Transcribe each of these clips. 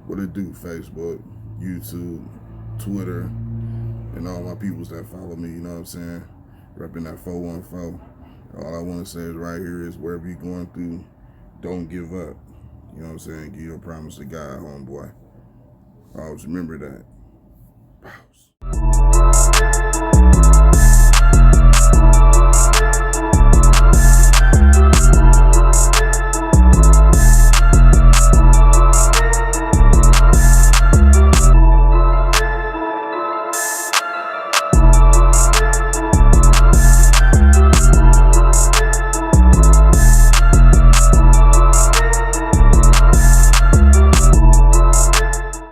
What it do? Facebook, YouTube, Twitter, and all my peoples that follow me, you know what I'm saying? Repping that 414. All I want to say is right here is wherever you're going through, don't give up. You know what I'm saying? Give your promise to God, homeboy. Always remember that.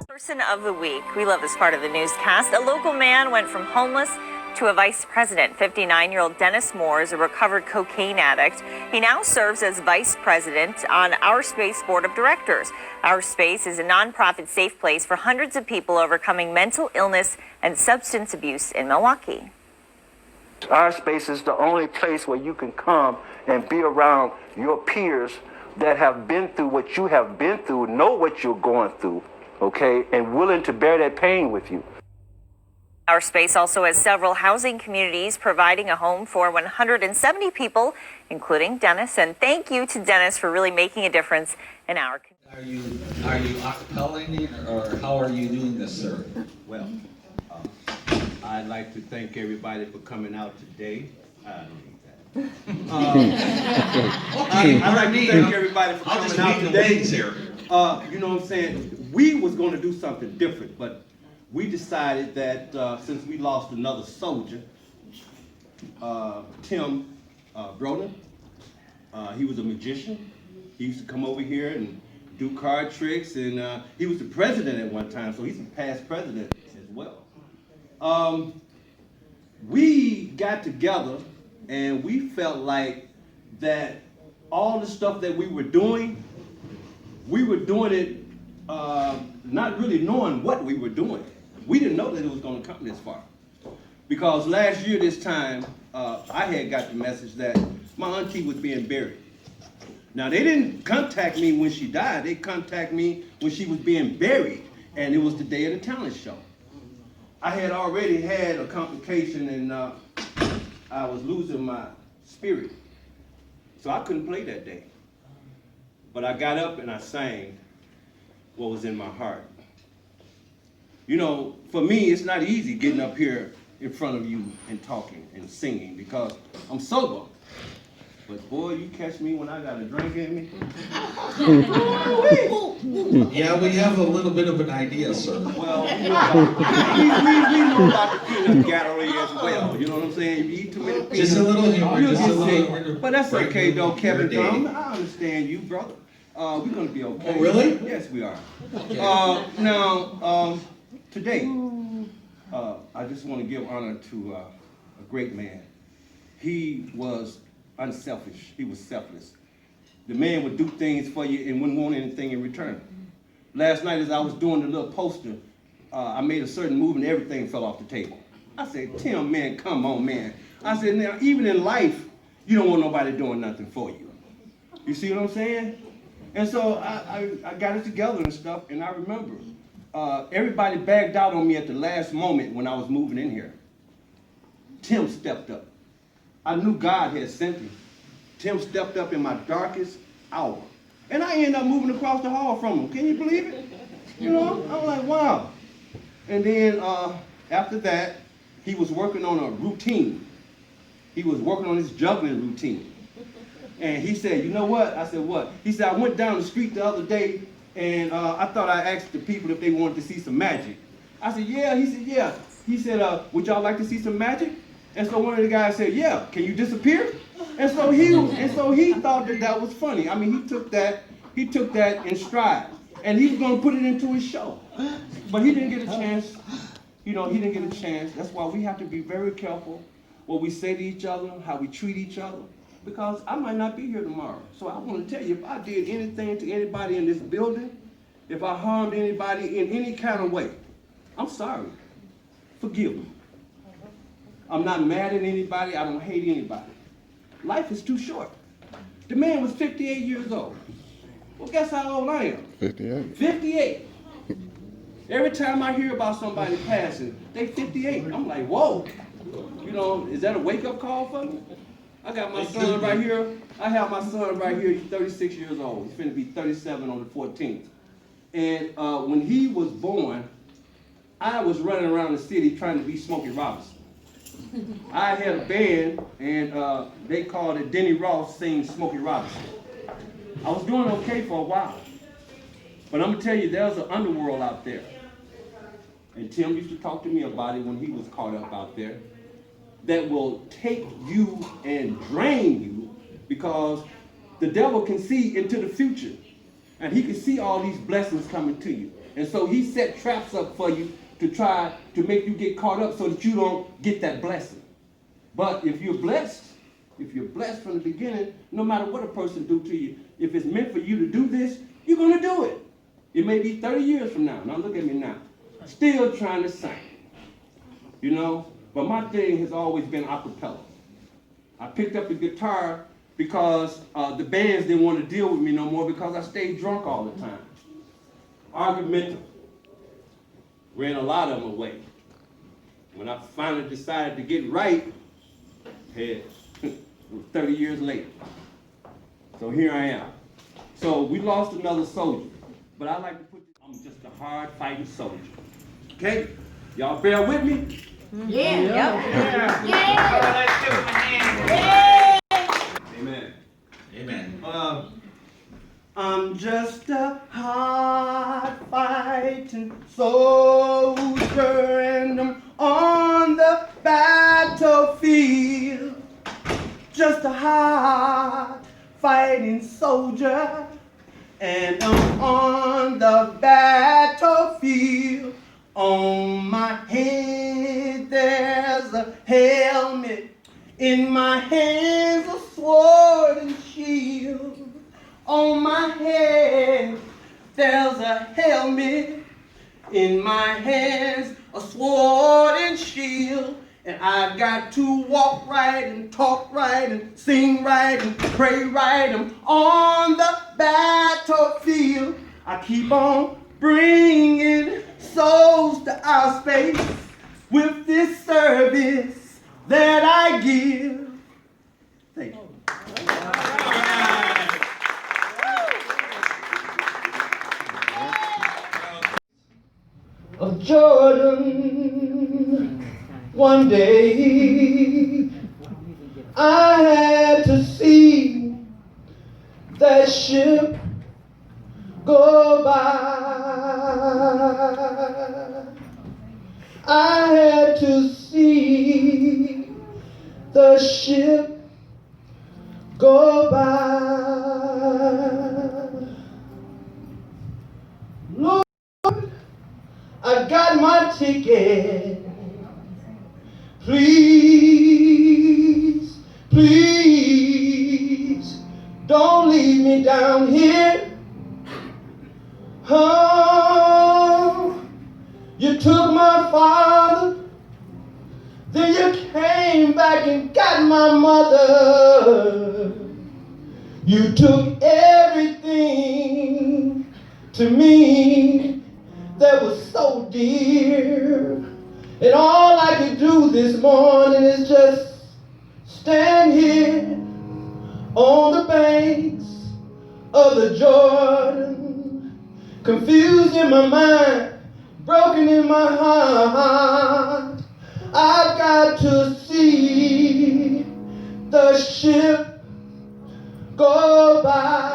Person of the week. We love this part of the newscast. A local man went from homeless to a vice president. 59-year-old Dennis Moore is a recovered cocaine addict. He now serves as vice president on Our Space Board of Directors. Our Space is a nonprofit safe place for hundreds of people overcoming mental illness and substance abuse in Milwaukee. Our Space is the only place where you can come and be around your peers that have been through what you have been through, know what you're going through, okay, and willing to bear that pain with you. Our Space also has several housing communities providing a home for 170 people, including Dennis. And thank you to Dennis for really making a difference in our community. Are you acapelling or how are you doing this, sir? Well, I'd like to thank everybody for coming out today. I don't need that. I'd like to thank everybody for coming out today. You know what I'm saying? We was going to do something different, but we decided that since we lost another soldier, Tim Broden, he was a magician. He used to come over here and do card tricks, and he was the president at one time, so he's a past president as well. We got together and we felt like that all the stuff that we were doing it not really knowing what we were doing. We didn't know that it was going to come this far. Because last year this time, I had got the message that my auntie was being buried. Now, they didn't contact me when she died. They contacted me when she was being buried, and it was the day of the talent show. I had already had a complication, and I was losing my spirit. So I couldn't play that day. But I got up and I sang what was in my heart. You know, for me, it's not easy getting up here in front of you and talking and singing because I'm sober. But boy, you catch me when I got a drink in me. Yeah, we have a little bit of an idea, sir. Well, we know about the peanut gallery as well. You know what I'm saying? You eat too many peanuts. Just a little humor, you'll just a get little sick. But that's okay though, Kevin. Your day. I understand you, brother. We're gonna be okay. Oh, really? Yes, we are. Okay. Now, today, I just want to give honor to a great man. He was unselfish. He was selfless. The man would do things for you and wouldn't want anything in return. Last night as I was doing the little poster, I made a certain move and everything fell off the table. I said, Tim, man, come on, man. I said, now, even in life, you don't want nobody doing nothing for you. You see what I'm saying? And so I got it together and stuff, and I remember everybody bagged out on me at the last moment when I was moving in here. Tim stepped up. I knew God had sent him. Tim stepped up in my darkest hour. And I ended up moving across the hall from him. Can you believe it? You know, I was like, wow. And then after that, he was working on a routine. He was working on his juggling routine. And he said, you know what? I said, what? He said, I went down the street the other day and I thought I asked the people if they wanted to see some magic. I said, yeah. He said, yeah. He said, would y'all like to see some magic? And so one of the guys said, yeah, can you disappear? And so he thought that was funny. I mean, he took that in stride. And he was going to put it into his show. But he didn't get a chance. You know, he didn't get a chance. That's why we have to be very careful what we say to each other, how we treat each other. Because I might not be here tomorrow. So I want to tell you, if I did anything to anybody in this building, if I harmed anybody in any kind of way, I'm sorry. Forgive me. I'm not mad at anybody. I don't hate anybody. Life is too short. The man was 58 years old. Well, guess how old I am? 58. 58. Every time I hear about somebody passing, they 58. I'm like, whoa. You know, is that a wake-up call for me? I got my son right here. I have my son right here. He's 36 years old. He's finna be 37 on the 14th. And when he was born, I was running around the city trying to be Smokey Robinson. I had a band, and they called it Denny Ross sings Smokey Robinson. I was doing okay for a while. But I'm gonna tell you, there's an underworld out there. And Tim used to talk to me about it when he was caught up out there, that will take you and drain you, because the devil can see into the future. And he can see all these blessings coming to you. And so he set traps up for you to try to make you get caught up so that you don't get that blessing. But if you're blessed from the beginning, no matter what a person do to you, if it's meant for you to do this, you're gonna do it. It may be 30 years from now. Now look at me now. Still trying to sing. You know? But my thing has always been a cappella. I picked up the guitar because the bands didn't want to deal with me no more because I stayed drunk all the time. Argumentative. Ran a lot of them away. When I finally decided to get right, it was 30 years later. So here I am. So we lost another soldier. But I like to put I'm just a hard fighting soldier. Okay? Y'all bear with me? Yeah. Amen. Amen. I'm just a hard fighting soldier, and I'm on the battlefield. Just a hard fighting soldier, and I'm on the battlefield. On my head there's a helmet, in my hands a sword and shield. On my head there's a helmet, in my hands a sword and shield. And I've got to walk right and talk right and sing right and pray right. I'm on the battlefield. I keep on bringing souls to our space with this service that I give. Thank you. Of Jordan, one day I had to see that ship go by. I had to see the ship go by. Lord, I got my ticket. Please, please, don't leave me down here. Oh, you took my father, then you came back and got my mother. You took everything to me that was so dear. And all I could do this morning is just stand here on the banks of the Jordan, confused in my mind, broken in my heart. I've got to see the ship go by.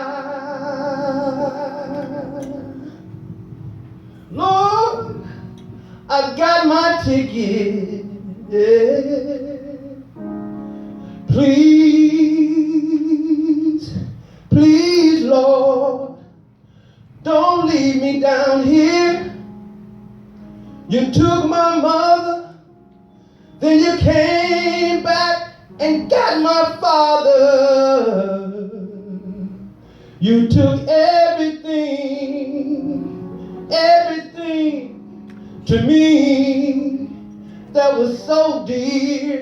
Lord, I've got my ticket. Please, please, Lord, don't leave me down here. You took my mother, then you came back and got my father. You took everything, everything to me that was so dear.